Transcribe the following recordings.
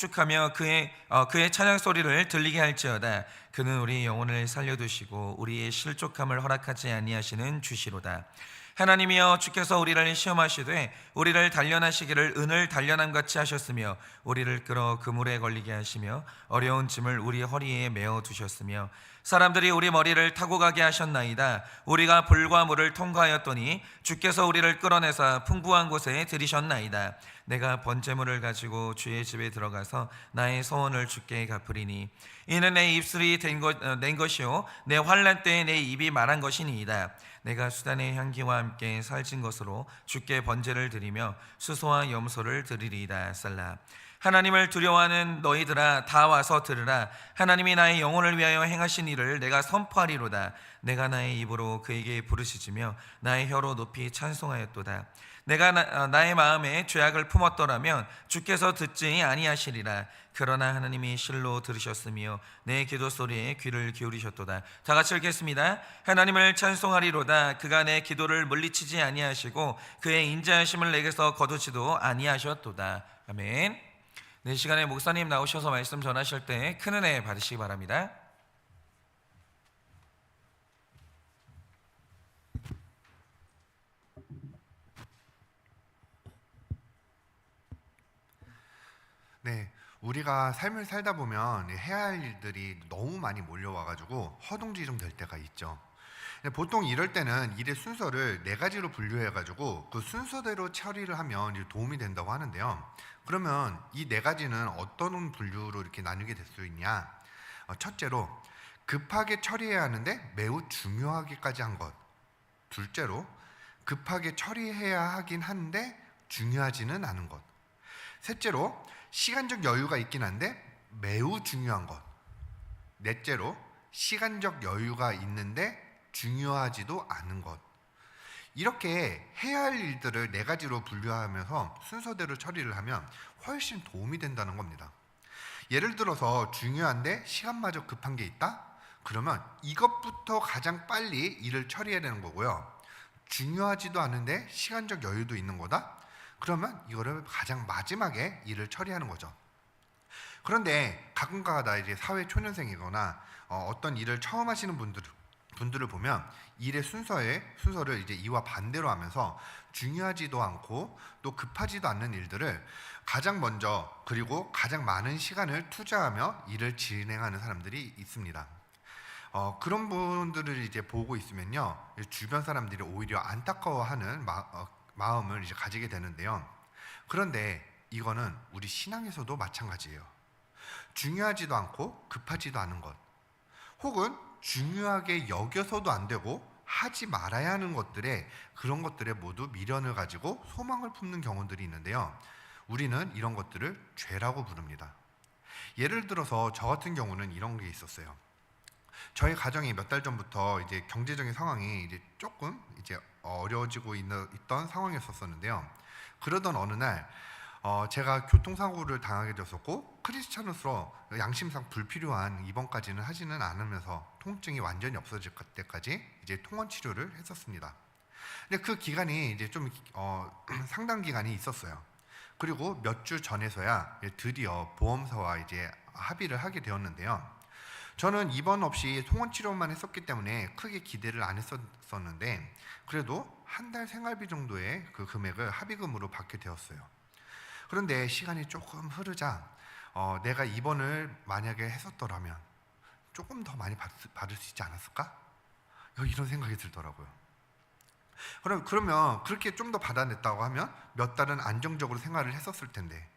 축하며 그의 찬양 소리를 들리게 할지어다. 그는 우리 영혼을 살려두시고 우리의 실족함을 허락하지 아니하시는 주시로다. 하나님이여, 주께서 우리를 시험하시되 우리를 단련하시기를 은을 단련함 같이 하셨으며 우리를 끌어 그물에 걸리게 하시며 어려운 짐을 우리 허리에 메어 두셨으며 사람들이 우리 머리를 타고 가게 하셨나이다. 우리가 불과 물을 통과하였더니 주께서 우리를 끌어내사 풍부한 곳에 들이셨나이다. 내가 번제물을 가지고 주의 집에 들어가서 나의 소원을 주께 갚으리니 이는 내 입술이 낸 것이요 내 환난 때에 내 입이 말한 것이니이다. 내가 수단의 향기와 함께 살찐 것으로 주께 번제를 드리며 수소와 염소를 드리리이다. 살라. 하나님을 두려워하는 너희들아, 다 와서 들으라. 하나님이 나의 영혼을 위하여 행하신 일을 내가 선포하리로다. 내가 나의 입으로 그에게 부르짖으며 나의 혀로 높이 찬송하였도다. 내가 나의 마음에 죄악을 품었더라면 주께서 듣지 아니하시리라. 그러나 하나님이 실로 들으셨으며 내 기도 소리에 귀를 기울이셨도다. 다 같이 읽겠습니다. 하나님을 찬송하리로다. 그가 내 기도를 물리치지 아니하시고 그의 인자하심을 내게서 거두지도 아니하셨도다. 아멘. 네, 시간에 목사님 나오셔서 말씀 전하실 때 큰 은혜 받으시기 바랍니다. 네, 우리가 삶을 살다 보면 해야 할 일들이 너무 많이 몰려와가지고 허둥지둥 될 때가 있죠. 보통 이럴 때는 일의 순서를 네 가지로 분류해가지고 그 순서대로 처리를 하면 이제 도움이 된다고 하는데요. 그러면 이 네 가지는 어떤 분류로 이렇게 나누게 될 수 있냐? 첫째로 급하게 처리해야 하는데 매우 중요하게까지 한 것. 둘째로 급하게 처리해야 하긴 한데 중요하지는 않은 것. 셋째로 시간적 여유가 있긴 한데 매우 중요한 것. 넷째로 시간적 여유가 있는데 중요하지도 않은 것. 이렇게 해야 할 일들을 네 가지로 분류하면서 순서대로 처리를 하면 훨씬 도움이 된다는 겁니다. 예를 들어서 중요한데 시간마저 급한 게 있다? 그러면 이것부터 가장 빨리 일을 처리해야 되는 거고요. 중요하지도 않은데 시간적 여유도 있는 거다? 그러면 이거를 가장 마지막에 일을 처리하는 거죠. 그런데 가끔가다 이제 사회 초년생이거나 어떤 일을 처음 하시는 분들을 보면 일의 순서를 이제 이와 반대로 하면서 중요하지도 않고 또 급하지도 않는 일들을 가장 먼저 그리고 가장 많은 시간을 투자하며 일을 진행하는 사람들이 있습니다. 그런 분들을 이제 보고 있으면요, 주변 사람들이 오히려 안타까워하는 마음을 이제 가지게 되는데요. 그런데 이거는 우리 신앙에서도 마찬가지예요. 중요하지도 않고 급하지도 않은 것, 혹은 중요하게 여겨서도 안 되고 하지 말아야 하는 그런 것들에 모두 미련을 가지고 소망을 품는 경우들이 있는데요. 우리는 이런 것들을 죄라고 부릅니다. 예를 들어서 저 같은 경우는 이런 게 있었어요. 저희 가정이 몇 달 전부터 이제 경제적인 상황이 이제 조금 이제 어려워지고 있던 상황이었었는데요. 그러던 어느 날 제가 교통사고를 당하게 되었었고, 크리스찬으로서 양심상 불필요한 입원까지는 하지는 않으면서 통증이 완전히 없어질 때까지 이제 통원 치료를 했었습니다. 근데 그 기간이 이제 좀 상당 기간이 있었어요. 그리고 몇 주 전에서야 드디어 보험사와 이제 합의를 하게 되었는데요. 저는 입원 없이 통원 치료만 했었기 때문에 크게 기대를 안 했었는데, 그래도 한 달 생활비 정도의 그 금액을 합의금으로 받게 되었어요. 그런데 시간이 조금 흐르자 내가 입원을 만약에 했었더라면 조금 더 많이 받을 수 있지 않았을까? 이런 생각이 들더라고요. 그러면 그렇게 좀 더 받아냈다고 하면 몇 달은 안정적으로 생활을 했었을 텐데,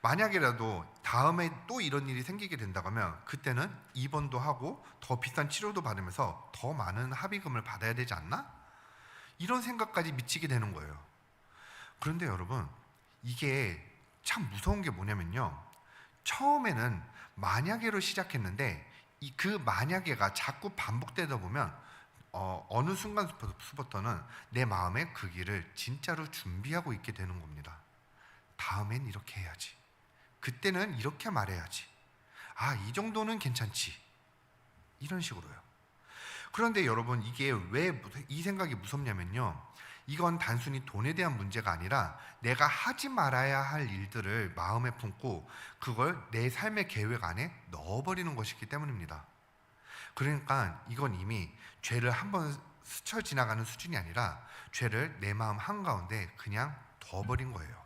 만약이라도 다음에 또 이런 일이 생기게 된다고 하면 그때는 입원도 하고 더 비싼 치료도 받으면서 더 많은 합의금을 받아야 되지 않나? 이런 생각까지 미치게 되는 거예요. 그런데 여러분, 이게 참 무서운 게 뭐냐면요, 처음에는 만약에로 시작했는데 그 만약에가 자꾸 반복되다 보면 어느 순간부터는 내 마음에 그 길을 진짜로 준비하고 있게 되는 겁니다. 다음엔 이렇게 해야지, 그때는 이렇게 말해야지, 이 정도는 괜찮지, 이런 식으로요. 그런데 여러분, 이게 왜 이 생각이 무섭냐면요, 이건 단순히 돈에 대한 문제가 아니라 내가 하지 말아야 할 일들을 마음에 품고 그걸 내 삶의 계획 안에 넣어버리는 것이기 때문입니다. 그러니까 이건 이미 죄를 한번 스쳐 지나가는 수준이 아니라 죄를 내 마음 한가운데 그냥 둬버린 거예요.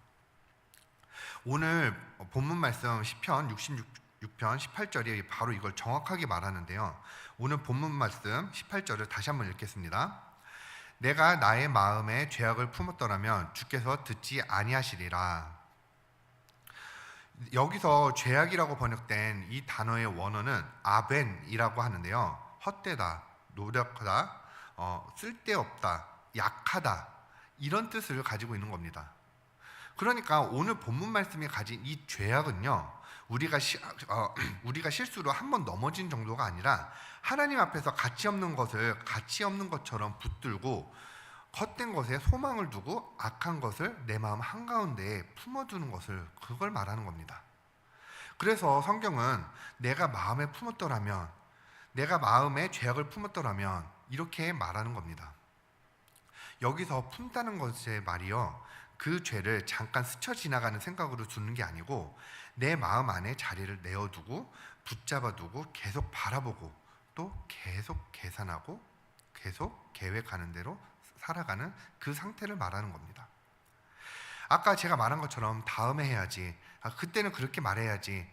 오늘 본문 말씀 시편 66편 18절이 바로 이걸 정확하게 말하는데요. 오늘 본문 말씀 18절을 다시 한번 읽겠습니다. 내가 나의 마음에 죄악을 품었더라면 주께서 듣지 아니하시리라. 여기서 죄악이라고 번역된 이 단어의 원어는 아벤이라고 하는데요. 헛되다, 노력하다, 쓸데없다, 약하다 이런 뜻을 가지고 있는 겁니다. 그러니까 오늘 본문 말씀이 가진 이 죄악은요, 우리가 실수로 한번 넘어진 정도가 아니라 하나님 앞에서 가치 없는 것을 가치 없는 것처럼 붙들고 헛된 것에 소망을 두고 악한 것을 내 마음 한가운데에 품어두는 것을, 그걸 말하는 겁니다. 그래서 성경은 내가 마음에 품었더라면, 내가 마음에 죄악을 품었더라면 이렇게 말하는 겁니다. 여기서 품다는 것의 말이요, 그 죄를 잠깐 스쳐 지나가는 생각으로 두는 게 아니고 내 마음 안에 자리를 내어두고 붙잡아두고 계속 바라보고 또 계속 계산하고 계속 계획하는 대로 살아가는 그 상태를 말하는 겁니다. 아까 제가 말한 것처럼 다음에 해야지, 그때는 그렇게 말해야지,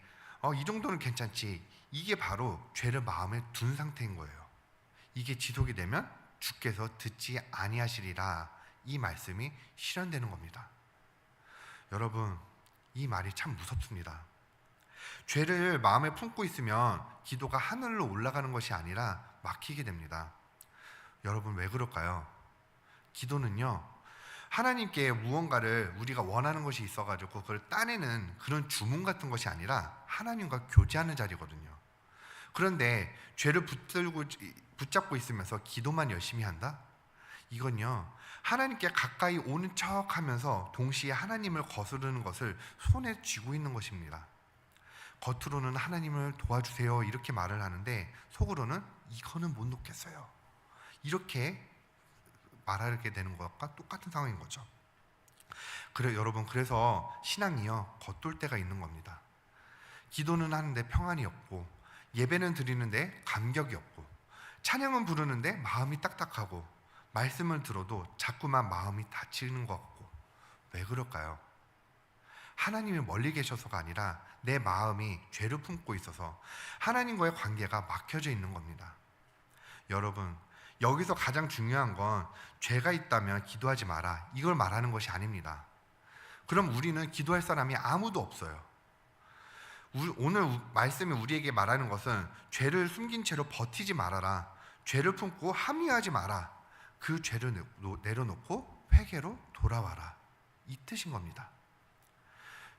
이 정도는 괜찮지, 이게 바로 죄를 마음에 둔 상태인 거예요. 이게 지속이 되면 주께서 듣지 아니하시리라, 이 말씀이 실현되는 겁니다. 여러분, 이 말이 참 무섭습니다. 죄를 마음에 품고 있으면 기도가 하늘로 올라가는 것이 아니라 막히게 됩니다. 여러분, 왜 그럴까요? 기도는요, 하나님께 무언가를 우리가 원하는 것이 있어가지고 그걸 따내는 그런 주문 같은 것이 아니라 하나님과 교제하는 자리거든요. 그런데 죄를 붙잡고 있으면서 기도만 열심히 한다? 이건요, 하나님께 가까이 오는 척 하면서 동시에 하나님을 거스르는 것을 손에 쥐고 있는 것입니다. 겉으로는 하나님을 도와주세요 이렇게 말을 하는데 속으로는 이거는 못 놓겠어요, 이렇게 말하게 되는 것과 똑같은 상황인 거죠. 여러분, 그래서 신앙이요, 겉돌 때가 있는 겁니다. 기도는 하는데 평안이 없고, 예배는 드리는데 감격이 없고, 찬양은 부르는데 마음이 딱딱하고, 말씀을 들어도 자꾸만 마음이 다치는 것 같고. 왜 그럴까요? 하나님이 멀리 계셔서가 아니라 내 마음이 죄를 품고 있어서 하나님과의 관계가 막혀져 있는 겁니다. 여러분, 여기서 가장 중요한 건 죄가 있다면 기도하지 마라, 이걸 말하는 것이 아닙니다. 그럼 우리는 기도할 사람이 아무도 없어요. 오늘 말씀이 우리에게 말하는 것은 죄를 숨긴 채로 버티지 말아라, 죄를 품고 함위하지 마라, 그 죄를 내려놓고 회개로 돌아와라, 이 뜻인 겁니다.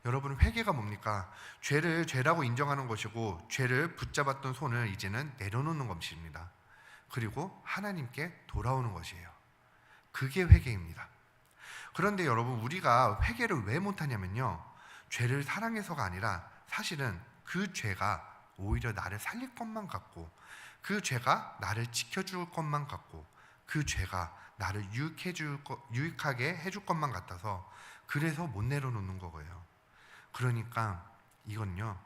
여러분, 회개가 뭡니까? 죄를 죄라고 인정하는 것이고 죄를 붙잡았던 손을 이제는 내려놓는 것입니다. 그리고 하나님께 돌아오는 것이에요. 그게 회개입니다. 그런데 여러분, 우리가 회개를 왜 못하냐면요, 죄를 사랑해서가 아니라 사실은 그 죄가 오히려 나를 살릴 것만 같고, 그 죄가 나를 지켜줄 것만 같고, 그 죄가 나를 유익하게 해줄 것만 같아서 그래서 못 내려놓는 거예요. 그러니까 이건요,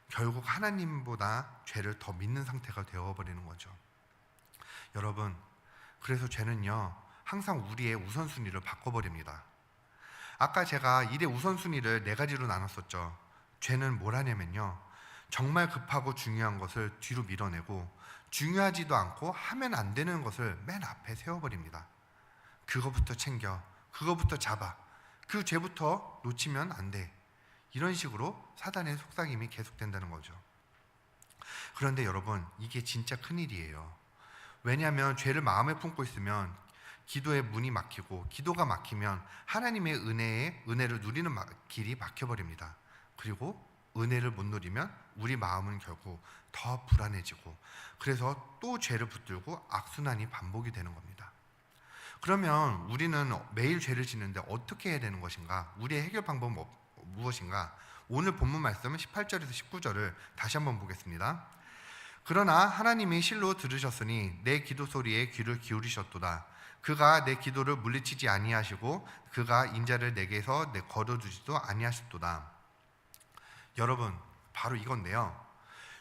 결국 하나님보다 죄를 더 믿는 상태가 되어버리는 거죠. 여러분, 그래서 죄는요, 항상 우리의 우선순위를 바꿔버립니다. 아까 제가 일의 우선순위를 4가지로 나눴었죠. 죄는 뭘 하냐면요, 정말 급하고 중요한 것을 뒤로 밀어내고 중요하지도 않고 하면 안 되는 것을 맨 앞에 세워버립니다. 그거부터 챙겨, 그거부터 잡아, 그 죄부터 놓치면 안 돼, 이런 식으로 사단의 속삭임이 계속된다는 거죠. 그런데 여러분, 이게 진짜 큰일이에요. 왜냐하면 죄를 마음에 품고 있으면 기도의 문이 막히고, 기도가 막히면 하나님의 은혜를 누리는 길이 막혀버립니다. 그리고 은혜를 못 누리면 우리 마음은 결국 더 불안해지고, 그래서 또 죄를 붙들고 악순환이 반복이 되는 겁니다. 그러면 우리는 매일 죄를 짓는데 어떻게 해야 되는 것인가? 우리의 해결 방법은 무엇인가? 오늘 본문 말씀 18절에서 19절을 다시 한번 보겠습니다. 그러나 하나님이 실로 들으셨으니 내 기도 소리에 귀를 기울이셨도다. 그가 내 기도를 물리치지 아니하시고 그가 인자를 내게서 거둬두지도 아니하셨도다. 여러분, 바로 이건데요.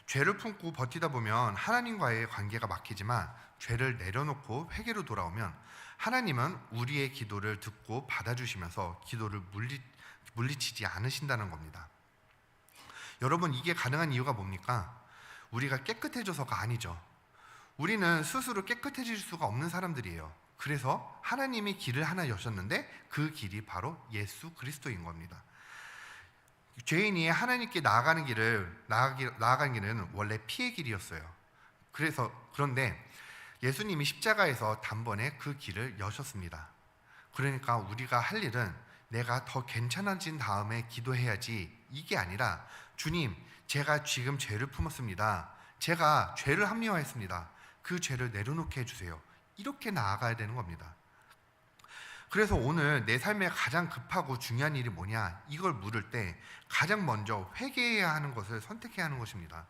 죄를 품고 버티다 보면 하나님과의 관계가 막히지만 죄를 내려놓고 회개로 돌아오면 하나님은 우리의 기도를 듣고 받아주시면서 기도를 물리치지 않으신다는 겁니다. 여러분, 이게 가능한 이유가 뭡니까? 우리가 깨끗해져서가 아니죠. 우리는 스스로 깨끗해질 수가 없는 사람들이에요. 그래서 하나님이 길을 하나 여셨는데 그 길이 바로 예수 그리스도인 겁니다. 죄인이 하나님께 나아가는 길은 원래 피의 길이었어요. 그런데 예수님이 십자가에서 단번에 그 길을 여셨습니다. 그러니까 우리가 할 일은 내가 더 괜찮아진 다음에 기도해야지, 이게 아니라 주님, 제가 지금 죄를 품었습니다. 제가 죄를 합리화했습니다. 그 죄를 내려놓게 해주세요. 이렇게 나아가야 되는 겁니다. 그래서 오늘 내 삶에 가장 급하고 중요한 일이 뭐냐, 이걸 물을 때 가장 먼저 회개해야 하는 것을 선택해야 하는 것입니다.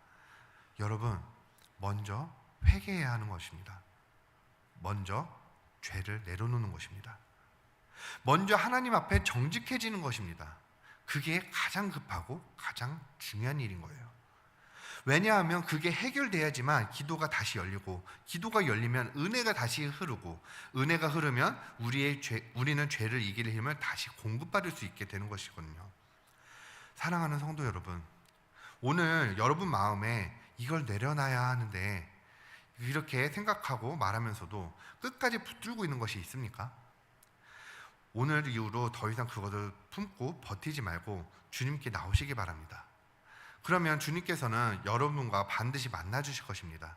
여러분, 먼저 회개해야 하는 것입니다. 먼저 죄를 내려놓는 것입니다. 먼저 하나님 앞에 정직해지는 것입니다. 그게 가장 급하고 가장 중요한 일인 거예요. 왜냐하면 그게 해결돼야지만 기도가 다시 열리고, 기도가 열리면 은혜가 다시 흐르고, 은혜가 흐르면 우리는 죄를 이길 힘을 다시 공급받을 수 있게 되는 것이거든요. 사랑하는 성도 여러분, 오늘 여러분 마음에 이걸 내려놔야 하는데 이렇게 생각하고 말하면서도 끝까지 붙들고 있는 것이 있습니까? 오늘 이후로 더 이상 그것을 품고 버티지 말고 주님께 나오시기 바랍니다. 그러면 주님께서는 여러분과 반드시 만나 주실 것입니다.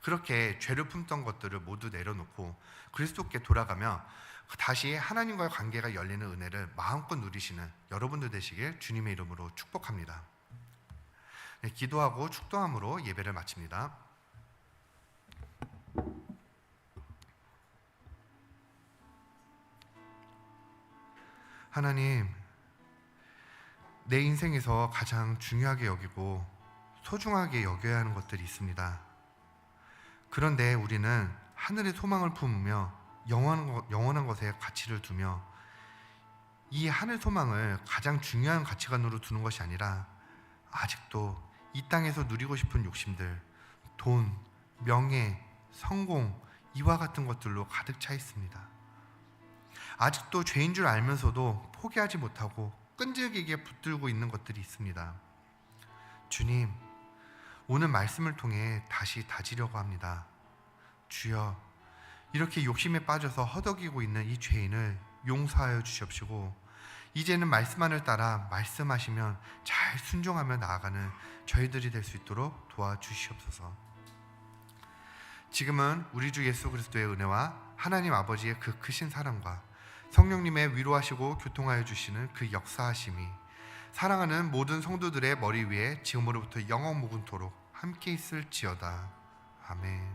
그렇게 죄를 품던 것들을 모두 내려놓고 그리스도께 돌아가며 다시 하나님과의 관계가 열리는 은혜를 마음껏 누리시는 여러분들 되시길 주님의 이름으로 축복합니다. 네, 기도하고 축도함으로 예배를 마칩니다. 하나님, 내 인생에서 가장 중요하게 여기고 소중하게 여겨야 하는 것들이 있습니다. 그런데 우리는 하늘의 소망을 품으며 영원한 것에 가치를 두며 이 하늘 소망을 가장 중요한 가치관으로 두는 것이 아니라 아직도 이 땅에서 누리고 싶은 욕심들, 돈, 명예, 성공, 이와 같은 것들로 가득 차 있습니다. 아직도 죄인 줄 알면서도 포기하지 못하고 끈질기게 붙들고 있는 것들이 있습니다. 주님, 오늘 말씀을 통해 다시 다지려고 합니다. 주여, 이렇게 욕심에 빠져서 허덕이고 있는 이 죄인을 용서하여 주시옵시고, 이제는 말씀만을 따라 말씀하시면 잘 순종하며 나아가는 저희들이 될 수 있도록 도와주시옵소서. 지금은 우리 주 예수 그리스도의 은혜와 하나님 아버지의 그 크신 사랑과 성령님의 위로하시고 교통하여 주시는 그 역사하심이 사랑하는 모든 성도들의 머리 위에 지금으로부터 영원 무궁토록 함께 있을지어다. 아멘.